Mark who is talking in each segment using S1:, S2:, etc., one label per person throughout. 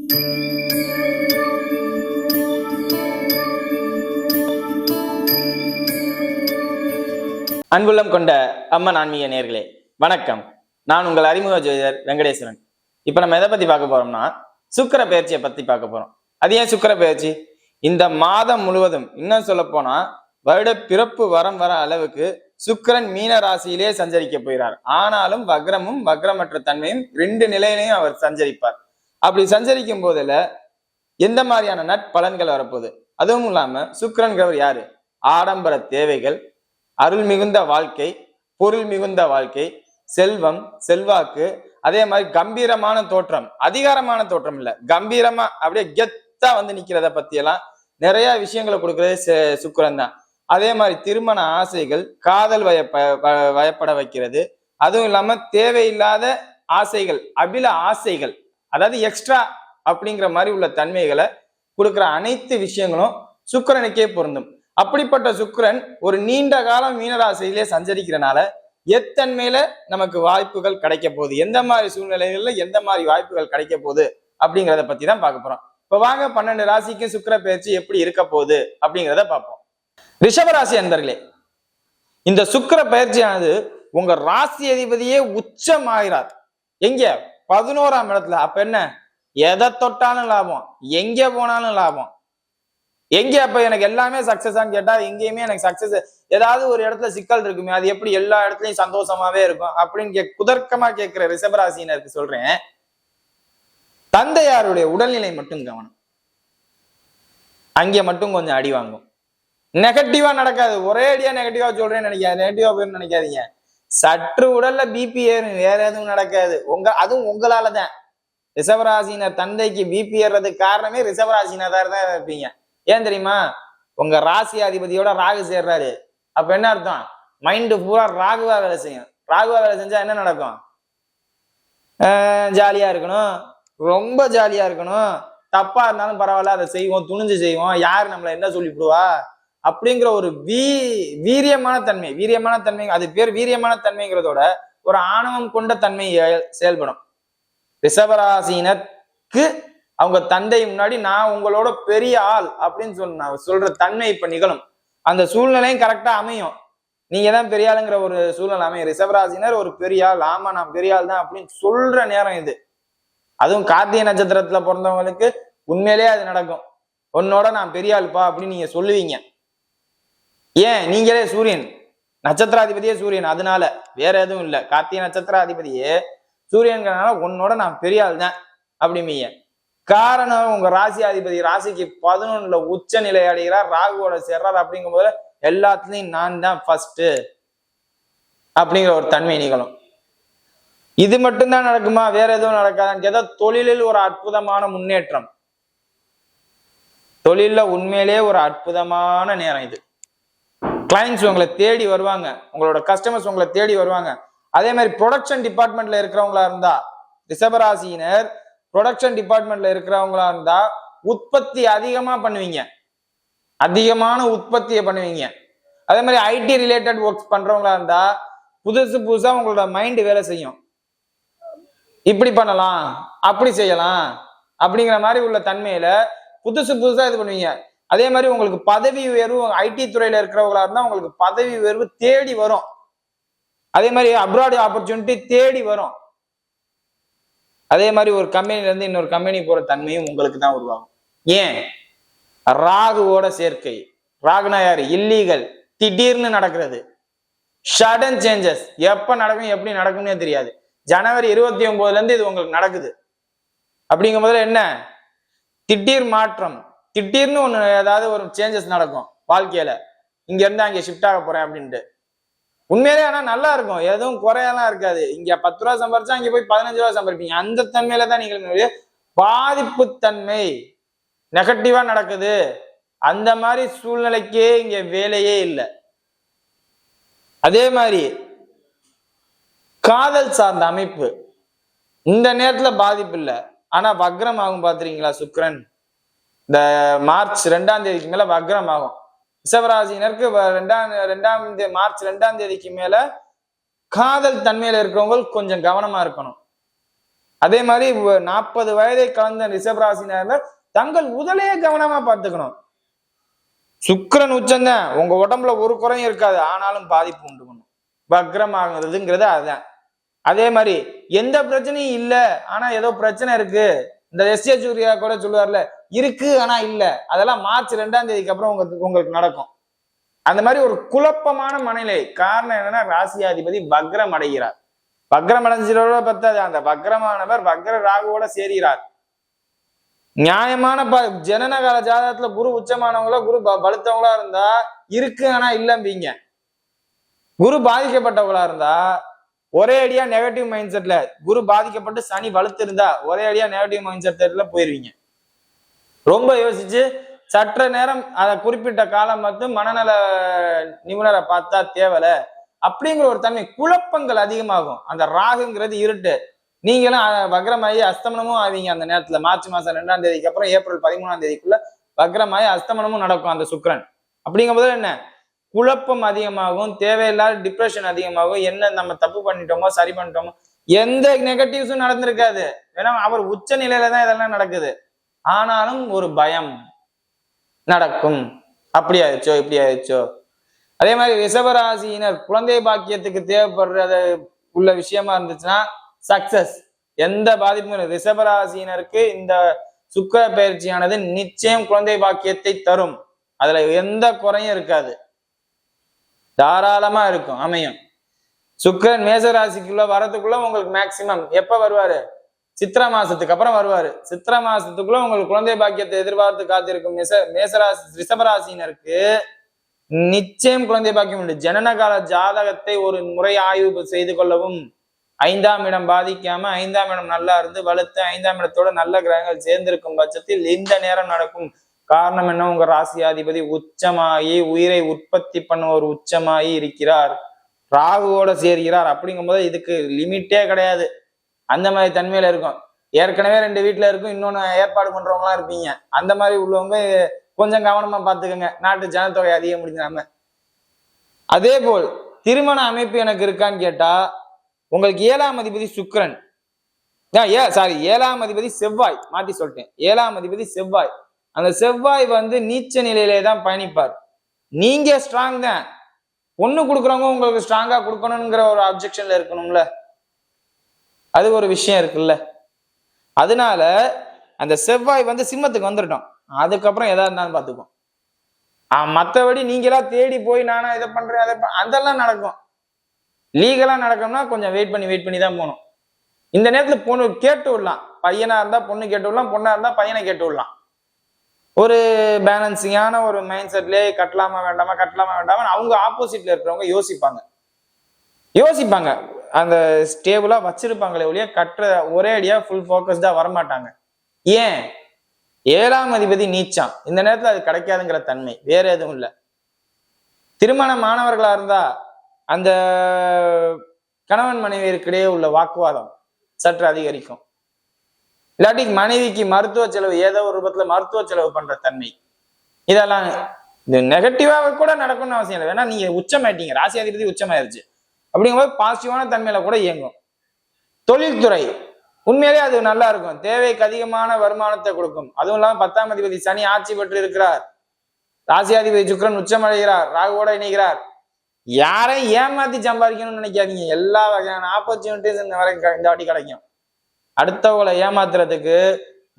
S1: அன்புள்ளம் கொண்ட அம்மன் ஆன்மீக நேயர்களே வணக்கம். நான் உங்கள் அறிமுக ஜோதிடர் வெங்கடேஸ்வரன். இப்ப நம்ம எதை பத்தி பார்க்க போறோம்னா சுக்கிர பெயர்ச்சியை பத்தி பார்க்க போறோம். அது ஏன் சுக்கிர பெயர்ச்சி? இந்த மாதம் முழுவதும் இன்னும் சொல்ல போனா வருட பிறப்பு வரம் வர அளவுக்கு சுக்கிரன் மீன ராசியிலே சஞ்சரிக்க போகிறார். ஆனாலும் வக்ரமும் வக்ரமற்ற தன்மையும் 2 நிலையிலையும் அவர் சஞ்சரிப்பார். அப்படி சஞ்சரிக்கும் போதுல எந்த மாதிரியான நற்பலன்கள் வரப்போகுது? அதுவும் இல்லாம சுக்கிரன்கிறவர் யாரு? ஆடம்பர தேவைகள், அருள் மிகுந்த வாழ்க்கை, பொருள் மிகுந்த வாழ்க்கை, செல்வம், செல்வாக்கு, அதே மாதிரி கம்பீரமான தோற்றம், அதிகாரமான தோற்றம் இல்ல, கம்பீரமா அப்படியே கெத்தா வந்து நிக்கிறத பத்தி எல்லாம் நிறைய விஷயங்களை கொடுக்கறது சுக்கிரன் தான். அதே மாதிரி திருமண ஆசைகள், காதல் வயப்பட வைக்கிறது, அதுவும் இல்லாம தேவையில்லாத ஆசைகள், அபில ஆசைகள், அதாவது எக்ஸ்ட்ரா அப்படிங்கிற மாதிரி உள்ள தன்மைகளை கொடுக்குற அனைத்து விஷயங்களும் சுக்கிரனுக்கே பொருந்தும். அப்படிப்பட்ட சுக்கிரன் ஒரு நீண்ட காலம் மீனராசியிலே சஞ்சரிக்கிறனால எத்தன்மையில நமக்கு வாய்ப்புகள் கிடைக்க போகுது, எந்த மாதிரி சூழ்நிலைகள்ல எந்த மாதிரி வாய்ப்புகள் கிடைக்க போகுது அப்படிங்கிறத பத்தி தான் பார்க்க போறோம். இப்ப வாங்க 12 ராசிக்கும் சுக்கிர பெயர்ச்சி எப்படி இருக்க போகுது அப்படிங்கிறத பார்ப்போம். ரிஷபராசி அன்பர்களே, இந்த சுக்கிர பயிற்சியானது உங்க ராசி அதிபதியே உச்சம் ஆகிறார். எங்க? 11ஆம் இடத்துல. அப்ப என்ன? எதை தொட்டாலும் லாபம், எங்க போனாலும் லாபம். எங்க அப்ப எனக்கு எல்லாமே சக்சஸான்னு கேட்டா எங்கேயுமே எனக்கு சக்சஸ், ஏதாவது ஒரு இடத்துல சிக்கல் இருக்குமே, அது எப்படி எல்லா இடத்துலயும் சந்தோஷமாவே இருக்கும் அப்படின்னு குதர்க்கமா கேட்கிற ரிஷபராசினருக்கு சொல்றேன், தந்தையாருடைய உடல்நிலை மட்டும் கவனம். அங்கே மட்டும் கொஞ்சம் அடி வாங்கும். நெகட்டிவா நடக்காது, ஒரே அடியா நெகட்டிவா சொல்றேன்னு நினைக்காது, நெகட்டிவா போயிருந்து நினைக்காதீங்க. சற்று உடல்ல பிபி ஏறும், வேற எதுவும் நடக்காது. அதுவும் உங்களாலதான். ரிஷபராசினர் தந்தைக்கு பிபி ஏறதுக்கு காரணமே ரிஷபராசினர் தான் இருப்பீங்க. ஏன் தெரியுமா? உங்க ராசி அதிபதியோட ராகு சேர்றாரு. அப்ப என்ன அர்த்தம்? மைண்டு பூரா ராகுவா வேலை செய்யும். ராகுவா வேலை செஞ்சா என்ன நடக்கும்? ஜாலியா இருக்கணும், ரொம்ப ஜாலியா இருக்கணும், தப்பா இருந்தாலும் பரவாயில்ல அதை செய்வோம், துணிஞ்சு செய்வோம், யாரு நம்மள என்ன சொல்லிவிடுவா அப்படிங்கிற ஒரு வீரியமான தன்மை. வீரியமான தன்மை, அது பேர் வீரியமான தன்மைங்கிறதோட ஒரு ஆணவம் கொண்ட தன்மை செயல்படும். ரிஷபராசினருக்கு அவங்க தந்தை முன்னாடி நான் உங்களோட பெரிய ஆள் அப்படின்னு சொல்ற தன்மை இப்ப நிகழும். அந்த சூழ்நிலையும் கரெக்டா அமையும். நீங்க தான் பெரிய ஆளுங்கிற ஒரு சூழ்நிலை அமையும். ரிஷபராசினர் ஒரு பெரிய ஆள், ஆமா நான் பெரிய ஆள் தான் அப்படின்னு சொல்ற நேரம் இது. அதுவும் கார்த்திகை நட்சத்திரத்துல பிறந்தவங்களுக்கு உண்மையிலேயே அது நடக்கும். உன்னோட நான் பெரிய ஆளுப்பா அப்படின்னு நீங்க சொல்லுவீங்க. ஏன்? நீங்களே சூரியன், நட்சத்திராதிபதியே சூரியன், அதனால வேற எதுவும் இல்லை. கார்த்திகை நட்சத்திராதிபதியே சூரியன்கிறனால உன்னோட நான் பெரிய ஆள் தான் அப்படிமீங்க. காரணம் உங்க ராசி அதிபதி ராசிக்கு 11ல உச்ச நிலை அடைகிறார், ராகுவோட சேர்றார். அப்படிங்கும் போது எல்லாத்துலயும் நான் தான் ஃபர்ஸ்ட் அப்படிங்கிற ஒரு தன்மை நிகழும். இது மட்டும்தான் நடக்குமா? வேற எதுவும் நடக்காது. ஏதோ தொழிலில் ஒரு அற்புதமான முன்னேற்றம், தொழில உண்மையிலே ஒரு அற்புதமான நேரம் இது. கிளைண்ட்ஸ் உங்களை தேடி வருவாங்க, உங்களோட கஸ்டமர்ஸ் உங்களை தேடி வருவாங்க. அதே மாதிரி ப்ரொடக்ஷன் டிபார்ட்மெண்ட்ல இருக்கிறவங்களா இருந்தா, ரிஷபராசினர் ப்ரொடக்ஷன் டிபார்ட்மெண்ட்ல இருக்கிறவங்களா இருந்தா உற்பத்தி அதிகமா பண்ணுவீங்க, அதிகமான உற்பத்தியை பண்ணுவீங்க. அதே மாதிரி ஐடி ரிலேட்டட் ஒர்க்ஸ் பண்றவங்களா இருந்தா புதுசு புதுசா உங்களோட மைண்ட் வேலை செய்யும். இப்படி பண்ணலாம், அப்படி செய்யலாம் அப்படிங்கிற மாதிரி உள்ள தன்மையில புதுசு புதுசா இது பண்ணுவீங்க. அதே மாதிரி உங்களுக்கு பதவி உயர்வு, ஐடி துறையில இருக்கிறவங்களா இருந்தா உங்களுக்கு பதவி உயர்வு தேடி வரும். அதே மாதிரி அப்ராட் ஆப்பர்ச்சுனிட்டி தேடி வரும். அதே மாதிரி ஒரு கம்பெனில இருந்து இன்னொரு கம்பெனி போற தன்மையும் உங்களுக்கு தான் உருவாகும். ஏன்? ராகுவோட சேர்க்கை. ராகுனா யாரு? இல்லீகல், திடீர்னு நடக்கிறது, சடன் சேஞ்சஸ். எப்ப நடக்கும், எப்படி நடக்கும்னே தெரியாது. ஜனவரி 29ல இருந்து இது உங்களுக்கு நடக்குது. அப்படிங்கும் போதுல என்ன? திடீர் மாற்றம், திடீர்னு ஒண்ணு ஏதாவது ஒரு சேஞ்சஸ் நடக்கும் வாழ்க்கையில. இங்க இருந்து அங்கே ஷிஃப்ட் ஆக போறேன் அப்படின்ட்டு உண்மையிலே. ஆனா நல்லா இருக்கும், எதுவும் குறையெல்லாம் இருக்காது. இங்க 10 ரூபா சம்பாரிச்சா அங்க போய் 15 ரூபா சம்பாதிப்பீங்க. அந்த தன்மையில தான் நீங்கள் பாதிப்பு தன்மை நெகட்டிவா நடக்குது. அந்த மாதிரி சூழ்நிலைக்கே இங்க வேலையே இல்லை. அதே மாதிரி காதல் சார்ந்த அமைப்பு இந்த நேரத்துல பாதிப்பு இல்லை. ஆனா வக்ரம் ஆகும். பாத்துறீங்களா? சுக்கிரன் இந்த மார்ச் 2ஆம் தேதிக்கு மேல வக்ரம் ஆகும். ரிஷபராசினருக்கு மார்ச் 2ஆம் தேதிக்கு மேல காதல் தன்மையில இருக்கிறவங்க கொஞ்சம் கவனமா இருக்கணும். அதே மாதிரி 40 வயதை கலந்த ரிஷபராசினர் தங்கள் உடலையே கவனமா பார்த்துக்கணும். சுக்கிரன் உச்சம்தான், உங்க உடம்புல ஒரு குறையும் இருக்காது, ஆனாலும் பாதிப்பு உண்டு பண்ணும். வக்ரம் ஆகுறதுங்கிறது அதுதான். அதே மாதிரி எந்த பிரச்சனையும் இல்ல, ஆனா ஏதோ பிரச்சனை இருக்கு. இந்த எஸ்.ஏ. சூர்யா கூட சொல்லுவார்ல, இருக்கு ஆனா இல்ல, அதெல்லாம் மார்ச் 2ஆம் தேதிக்கு அப்புறம் உங்களுக்கு நடக்கும். அந்த மாதிரி ஒரு குழப்பமான மனநிலை. காரணம் என்னன்னா, ராசியாதிபதி வக்ரம் அடைகிறார். வக்ரம் அடைஞ்சதோட பத்தாது, அந்த வக்ரமானவர் வக்ர ராகுவோட சேர்கிறார். நியாயமான ஜனனகால ஜாதகத்துல குரு உச்சமானவங்களோ குரு பலுத்தவங்களா இருந்தா இருக்கு ஆனா இல்லம்பீங்க. குரு பாதிக்கப்பட்டவங்களா இருந்தா ஒரே அடியா நெகட்டிவ் மைண்ட் செட்ல, குரு பாதிக்கப்பட்டு சனி வலுத்து இருந்தா ஒரே அடியா நெகட்டிவ் மைண்ட் செட்ல போயிருவீங்க. ரொம்ப யோசிச்சு சற்ற நேரம் அதை குறிப்பிட்ட காலம் மட்டும் மனநல நிபுணரை பார்த்தா தேவல அப்படிங்கிற ஒரு தன்மை. குழப்பங்கள் அதிகமாகும். அந்த ராகுங்கிறது இருட்டு. நீங்களும் வக்ரமாயி அஸ்தமனமும் ஆவீங்க அந்த நேரத்துல. மார்ச் மாசம் 2ஆம் தேதிக்கு அப்புறம் ஏப்ரல் 13ஆம் தேதிக்குள்ள வக்ரமாயி அஸ்தமனமும் நடக்கும் அந்த சுக்கிரன். அப்படிங்கும் போது என்ன, குழப்பம் அதிகமாகும், தேவையில்லாத டிப்ரெஷன் அதிகமாகும். என்ன நம்ம தப்பு பண்ணிட்டோமோ சரி பண்ணிட்டோமோ எந்த நெகட்டிவ்ஸும் நடந்திருக்காது. ஏன்னா அவர் உச்ச நிலையில தான் இதெல்லாம் நடக்குது. ஆனாலும் ஒரு பயம் நடக்கும், அப்படி ஆயிடுச்சோ இப்படி ஆயிடுச்சோ. அதே மாதிரி ரிஷபராசியினர் குழந்தை பாக்கியத்துக்கு தேவைப்படுறது உள்ள விஷயமா இருந்துச்சுன்னா சக்சஸ், எந்த பாதிப்பும். ரிஷபராசியினருக்கு இந்த சுக்கிர பயிற்சியானது நிச்சயம் குழந்தை பாக்கியத்தை தரும். அதுல எந்த குறையும் இருக்காது, தாராளமா இருக்கும், அமையும். சுக்கிரன் மேசராசிக்குள்ள வரதுக்குள்ள உங்களுக்கு மேக்சிமம் எப்ப வருவாரு, சித்திரை மாசத்துக்கு அப்புறம் வருவாரு. சித்திரை மாசத்துக்குள்ள உங்களுக்கு குழந்தை பாக்கியத்தை எதிர்பார்த்து காத்திருக்கும் ரிஷபராசினருக்கு நிச்சயம் குழந்தை பாக்கியம் உண்டு. ஜனனகால ஜாதகத்தை ஒரு முறை ஆய்வு செய்து கொள்ளவும். 5ஆம் இடம் பாதிக்காம 5ஆம் இடம் நல்லா இருந்து வலுத்து 5ஆம் இடத்தோட நல்ல கிரகங்கள் சேர்ந்திருக்கும் பட்சத்தில் இந்த நேரம் நடக்கும். காரணம் என்ன, உங்க ராசியாதிபதி உச்சமாகி உயிரை உற்பத்தி பண்ணுவோர் உச்சமாகி இருக்கிறார், ராகுவோட சேர்கிறார். அப்படிங்கும் போது இதுக்கு லிமிட்டே கிடையாது. அந்த மாதிரி தன்மையில இருக்கும். ஏற்கனவே 2 வீட்டுல இருக்கும், இன்னொன்னு ஏற்பாடு பண்றவங்களாம் இருப்பீங்க. அந்த மாதிரி உள்ளவங்க கொஞ்சம் கவனமா பார்த்துக்கோங்க, நாட்டு ஜனத்தொகை அதிகம் முடிஞ்சாம. அதே போல் திருமண அமைப்பு எனக்கு இருக்கான்னு கேட்டா, உங்களுக்கு 7ஆம் அதிபதி சுக்கிரன், 7ஆம் அதிபதி செவ்வாய், மாத்தி சொல்லிட்டேன். 7ஆம் அதிபதி செவ்வாய். அந்த செவ்வாய் நீச்ச நிலையிலே தான் பயணிப்பார். நீங்க ஸ்ட்ராங் தான், பொண்ணு கொடுக்குறவங்க உங்களுக்கு ஸ்ட்ராங்கா கொடுக்கணுங்கிற ஒரு அப்ஜெக்ஷன்ல இருக்கணும்ல, அது ஒரு விஷயம் இருக்குல்ல. அதனால அந்த செவ்வாய் சிம்மத்துக்கு வந்துட்டோம், அதுக்கப்புறம் எதா இருந்தாலும் பார்த்துக்கும். மற்றபடி நீங்களா தேடி போய் நானா இதை பண்றேன் அதை அதெல்லாம் நடக்கும். லீகலா நடக்கும்னா கொஞ்சம் வெயிட் பண்ணி தான் போகணும். இந்த நேரத்துல பொண்ணு கேட்டு விடலாம், பையனா இருந்தா பொண்ணு கேட்டு விடலாம், பொண்ணா இருந்தா பையனை கேட்டு விடலாம். ஒரு பேலன்சிங்கான ஒரு மைண்ட் செட்லயே கட்டலாமா வேண்டாமா அவங்க ஆப்போசிட்ல இருக்கிறவங்க யோசிப்பாங்க. அந்த ஸ்டேபிளா வச்சிருப்பாங்களே ஒழிய கட்டுற ஒரே அடியா ஃபுல் ஃபோக்கஸ்டா வரமாட்டாங்க. ஏன், 7ஆம் அதிபதி நீச்சம். இந்த நேரத்துல அது கிடைக்காதுங்கிற தன்மை, வேற எதுவும் இல்லை. திருமணமானவர்களா இருந்தா அந்த கணவன் மனைவியருக்கிடையே உள்ள வாக்குவாதம் சற்று அதிகரிக்கும். இல்லாட்டி மனைவிக்கு மருத்துவ செலவு, ஏதோ ஒரு ரூபத்துல மருத்துவ செலவு பண்ற தன்மை, இதெல்லாம் இது நெகட்டிவா கூட நடக்கும்னு அவசியம் இல்லை. ஏன்னா நீங்க உச்சமாயிட்டீங்க, ராசி அதிபதி உச்சமாயிருச்சு. அப்படிங்கும்போது பாசிட்டிவான தன்மையில கூட இயங்கும். தொழில்துறை உண்மையிலே அது நல்லா இருக்கும், தேவைக்கு அதிகமான வருமானத்தை கொடுக்கும். அதுவும் இல்லாம 10ஆம் அதிபதி சனி ஆட்சி பெற்று இருக்கிறார், ராசியாதிபதி சுக்கிரன் உச்சமடைகிறார், ராகுவோட இணைகிறார். யாரையும் ஏமாத்தி சம்பாதிக்கணும்னு நினைக்காதீங்க. எல்லா வகையான ஆப்பர்ச்சுனிட்டிஸ் இந்த வாட்டி கிடைக்கும். அடுத்தவங்களை ஏமாத்துறதுக்கு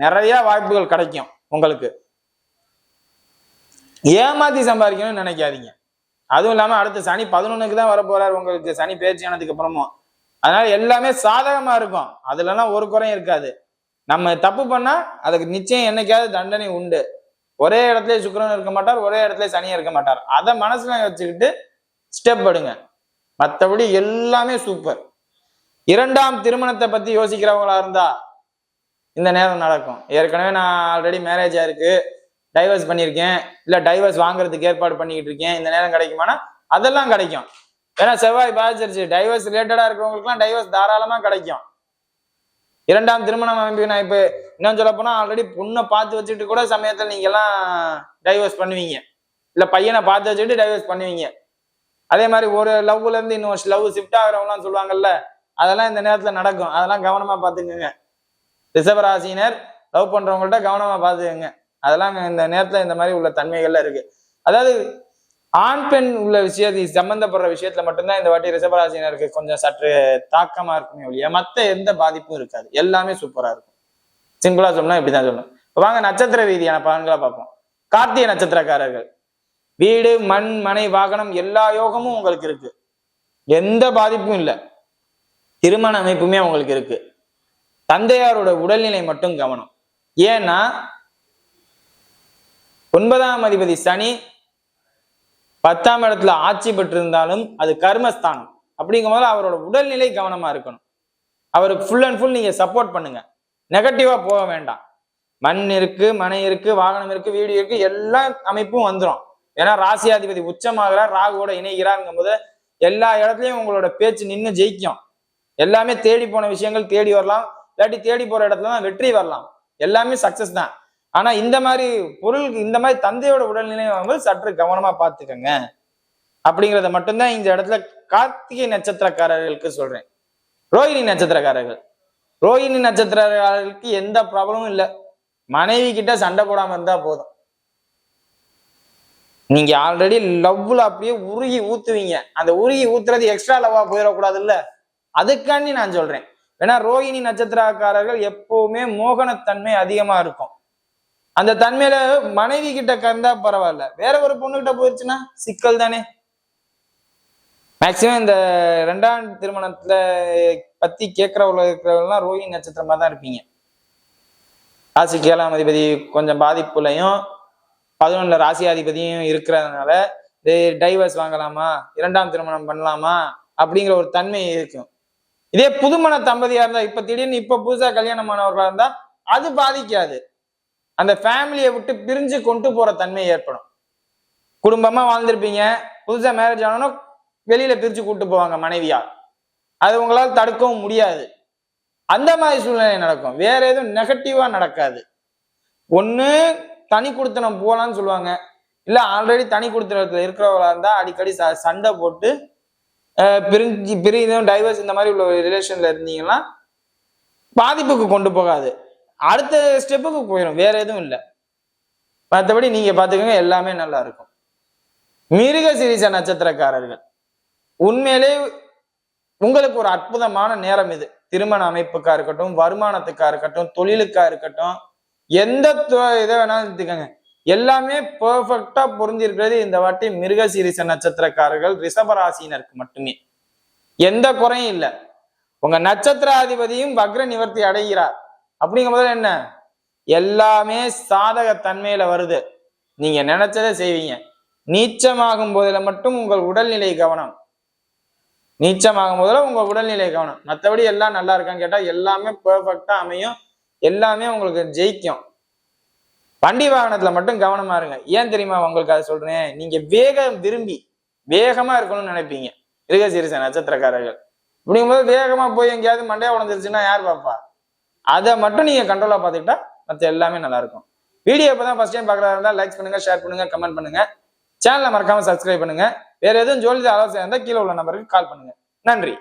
S1: நிறைய வாய்ப்புகள் கிடைக்கும். உங்களுக்கு ஏமாத்தி சம்பாதிக்கணும்னு நினைக்காதீங்க. அதுவும் இல்லாம அடுத்த சனி 11க்கு தான் வர போறாரு உங்களுக்கு, சனி பயிற்சி ஆனதுக்கு அப்புறமும். அதனால எல்லாமே சாதகமா இருக்கும், அதுலலாம் ஒரு குறையும் இருக்காது. நம்ம தப்பு பண்ணா அதுக்கு நிச்சயம் என்னைக்காவது தண்டனை உண்டு. ஒரே இடத்துல சுக்கிரன் இருக்க மாட்டார், ஒரே இடத்துல சனியா இருக்க மாட்டார். அதை மனசுல வச்சுக்கிட்டு ஸ்டெப் எடுங்க, மற்றபடி எல்லாமே சூப்பர். 2ஆம் திருமணத்தை பத்தி யோசிக்கிறவங்களா இருந்தா இந்த நேரம் நடக்கும். ஏற்கனவே நான் ஆல்ரெடி மேரேஜ் ஆயிருக்கு, டைவர்ஸ் பண்ணியிருக்கேன், இல்ல டைவர்ஸ் வாங்குறதுக்கு ஏற்பாடு பண்ணிக்கிட்டு இருக்கேன், இந்த நேரம் கிடைக்குமானா அதெல்லாம் கிடைக்கும். ஏன்னா செவ்வாய் பாதிச்சிருச்சு. டைவர்ஸ் ரிலேட்டடா இருக்கிறவங்களுக்குலாம் டைவர்ஸ் தாராளமா கிடைக்கும். 2ஆம் திருமணம் அமைப்பு, நான் இப்ப இன்னும் சொல்ல போனா ஆல்ரெடி பொண்ணை பார்த்து வச்சுட்டு கூட சமயத்துல நீங்க எல்லாம் டைவர்ஸ் பண்ணுவீங்க, இல்ல பையனை பார்த்து வச்சுட்டு டைவர்ஸ் பண்ணுவீங்க. அதே மாதிரி ஒரு லவ்ல இருந்து இன்னொரு லவ் ஷிஃப்ட் ஆகிறவங்களாம் சொல்லுவாங்கல்ல, அதெல்லாம் இந்த நேரத்துல நடக்கும். அதெல்லாம் கவனமா பாத்துக்கோங்க. ரிஷபராசினர் லவ் பண்றவங்கள்ட்ட கவனமா பாத்துக்கங்க. அதெல்லாம் இந்த நேரத்துல இந்த மாதிரி உள்ள தன்மைகள்ல இருக்கு. அதாவது ஆண் பெண் உள்ள சம்பந்தப்படுற விஷயத்துல மட்டும்தான் இந்த வாட்டி ரிஷபராசினருக்கு கொஞ்சம் சற்று தாக்கமா இருக்குமே ஒழிய மத்த எந்த பாதிப்பும் இருக்காது. எல்லாமே சூப்பரா இருக்கும். சிம்பிளா சொன்னா இப்படிதான் சொல்லணும். வாங்க நட்சத்திர ரீதியான பலன்களை பார்ப்போம். கார்த்திகை நட்சத்திரக்காரர்கள் வீடு, மண், மனை, வாகனம் எல்லா யோகமும் உங்களுக்கு இருக்கு. எந்த பாதிப்பும் இல்லை. திருமண அமைப்புமே உங்களுக்கு இருக்கு. தந்தையாரோட உடல்நிலை மட்டும் கவனம். ஏன்னா 9ஆம் அதிபதி சனி 10ஆம் இடத்துல ஆட்சி பெற்றிருந்தாலும் அது கர்மஸ்தானம். அப்படிங்கும் போது அவரோட உடல்நிலை கவனமா இருக்கணும். அவருக்கு ஃபுல் அண்ட் ஃபுல் நீங்க சப்போர்ட் பண்ணுங்க. நெகட்டிவா போக வேண்டாம். மண் இருக்கு, மனை இருக்கு, வாகனம் இருக்கு, வீடு இருக்கு, எல்லா அமைப்பும் வந்துடும். ஏன்னா ராசியாதிபதி உச்சமாகிறார், ராகுவோட இணைகிறாருங்கும் போது எல்லா இடத்துலயும் உங்களோட பேச்சு நின்று ஜெயிக்கும். எல்லாமே தேடி போன விஷயங்கள் தேடி வரலாம், இல்லாட்டி தேடி போற இடத்துல தான் வெற்றி வரலாம். எல்லாமே சக்சஸ் தான். ஆனா இந்த மாதிரி பொருளுக்கு இந்த மாதிரி தந்தையோட உடல்நிலை வந்து சற்று கவனமா பார்த்துக்கங்க அப்படிங்கிறத மட்டும்தான் இந்த இடத்துல கார்த்திகை நட்சத்திரக்காரர்களுக்கு சொல்றேன். ரோஹிணி நட்சத்திரக்காரர்கள், ரோஹிணி நட்சத்திரக்காரர்களுக்கு எந்த ப்ராப்ளமும் இல்லை. மனைவி கிட்ட சண்டை போடாம இருந்தா போதும். நீங்க ஆல்ரெடி லவ்ல அப்படியே உருகி ஊத்துவீங்க. அந்த உருகி ஊத்துறது எக்ஸ்ட்ரா லவ்வா போயிடக்கூடாது இல்ல, அதுக்காண்டி நான் சொல்றேன். ஏன்னா ரோஹிணி நட்சத்திரக்காரர்கள் எப்பவுமே மோகனத்தன்மை அதிகமா இருக்கும். அந்த தன்மையில மனைவி கிட்ட கறந்தா பரவாயில்ல, வேற ஒரு பொண்ணு கிட்ட போயிருச்சுன்னா சிக்கல் தானே. மேக்சிமம் இந்த 2ஆம் திருமணத்துல பத்தி கேட்கறவங்க இருக்கிறவங்கலாம் ரோஹிணி நட்சத்திரமா தான் இருப்பீங்க. ராசிக்கு 7ஆம் அதிபதி கொஞ்சம் பாதிப்புலையும் 11 ராசியாதிபதியும் இருக்கிறதுனால டைவர்ஸ் வாங்கலாமா, 2ஆம் திருமணம் பண்ணலாமா அப்படிங்கிற ஒரு தன்மை இருக்கும். இதே புதுமண தம்பதியா இருந்தா, இப்ப திடீர்னு இப்ப புதுசா கல்யாணமானவர்களா இருந்தா அது பாதிக்காது. அந்த ஃபேமிலியை விட்டு பிரிஞ்சு கொண்டு போற தன்மை ஏற்படும். குடும்பமா வாழ்ந்திருப்பீங்க, புதுசா மேரேஜ் ஆனோன்னா வெளியில பிரிச்சு கூட்டு போவாங்க மனைவியா. அது உங்களால் தடுக்கவும் முடியாது. அந்த மாதிரி சூழ்நிலை நடக்கும். வேற எதுவும் நெகட்டிவா நடக்காது. ஒண்ணு தனி குடித்தனம் போலான்னு சொல்லுவாங்க, இல்ல ஆல்ரெடி தனி குடித்தனத்துல இருக்கிறவங்களா இருந்தா அடிக்கடி சண்டை போட்டு பிரிஞ்சும் டைவர்ஸ் இந்த மாதிரி உள்ள ரிலேஷன்ல இருந்தீங்கன்னா பாதிப்புக்கு கொண்டு போகாது, அடுத்த ஸ்டெப்புக்கு போயிடும். வேற எதுவும் இல்லை. மற்றபடி நீங்க பாத்துக்கோங்க, எல்லாமே நல்லா இருக்கும். மிருக சீரிஷ நட்சத்திரக்காரர்கள் உண்மையிலே உங்களுக்கு ஒரு அற்புதமான நேரம் இது. திருமண அமைப்புக்கா இருக்கட்டும், வருமானத்துக்கா இருக்கட்டும், தொழிலுக்கா இருக்கட்டும், எந்த இதை வேணாலும் எடுத்துக்கங்க, எல்லாமே பெர்ஃபெக்டா பொருந்திருக்கிறது இந்த வாட்டி மிருக சீரிஷ நட்சத்திரக்காரர்கள் ரிஷபராசினருக்கு மட்டுமே. எந்த குறையும் இல்லை. உங்க நட்சத்திராதிபதியும் வக்ர நிவர்த்தி அடைகிறார். அப்படிங்கும் போது என்ன, எல்லாமே சாதக தன்மையில வருது. நீங்க நினைச்சதை செய்வீங்க. நீச்சமாகும் போதுல மட்டும் உங்கள் உடல்நிலை கவனம். நீச்சமாகும் போதுல உங்க உடல்நிலை கவனம். மற்றபடி எல்லாம் நல்லா இருக்கான்னு கேட்டா எல்லாமே பெர்ஃபெக்டா அமையும். எல்லாமே உங்களுக்கு ஜெயிக்கும். வண்டி வாகனத்துல மட்டும் கவனமா இருங்க. ஏன் தெரியுமா உங்களுக்கு அதை சொல்றேன்? நீங்க விரும்பி வேகமா இருக்கணும்னு நினைப்பீங்க மிருக சீரிஷ நட்சத்திரக்காரர்கள். அப்படிங்கும்போது வேகமா போய் எங்கேயாவது மண்டையா உடஞ்சிருச்சுன்னா யார் பாப்பா? அதை மட்டும் நீங்க கண்ட்ரோலா பார்த்துக்கிட்டா மற்ற எல்லாமே நல்லா இருக்கும். வீடியோ இப்பதான் ஃபர்ஸ்ட் டைம் பார்க்கறதா இருந்தா லைக் பண்ணுங்க, ஷேர் பண்ணுங்க, கமெண்ட் பண்ணுங்க. சேனலை மறக்காம சப்ஸ்கிரைப் பண்ணுங்க. வேற எதுவும் ஜோதிட ஆலோசனை இருந்தால் கீழே உள்ள நம்பருக்கு கால் பண்ணுங்க. நன்றி.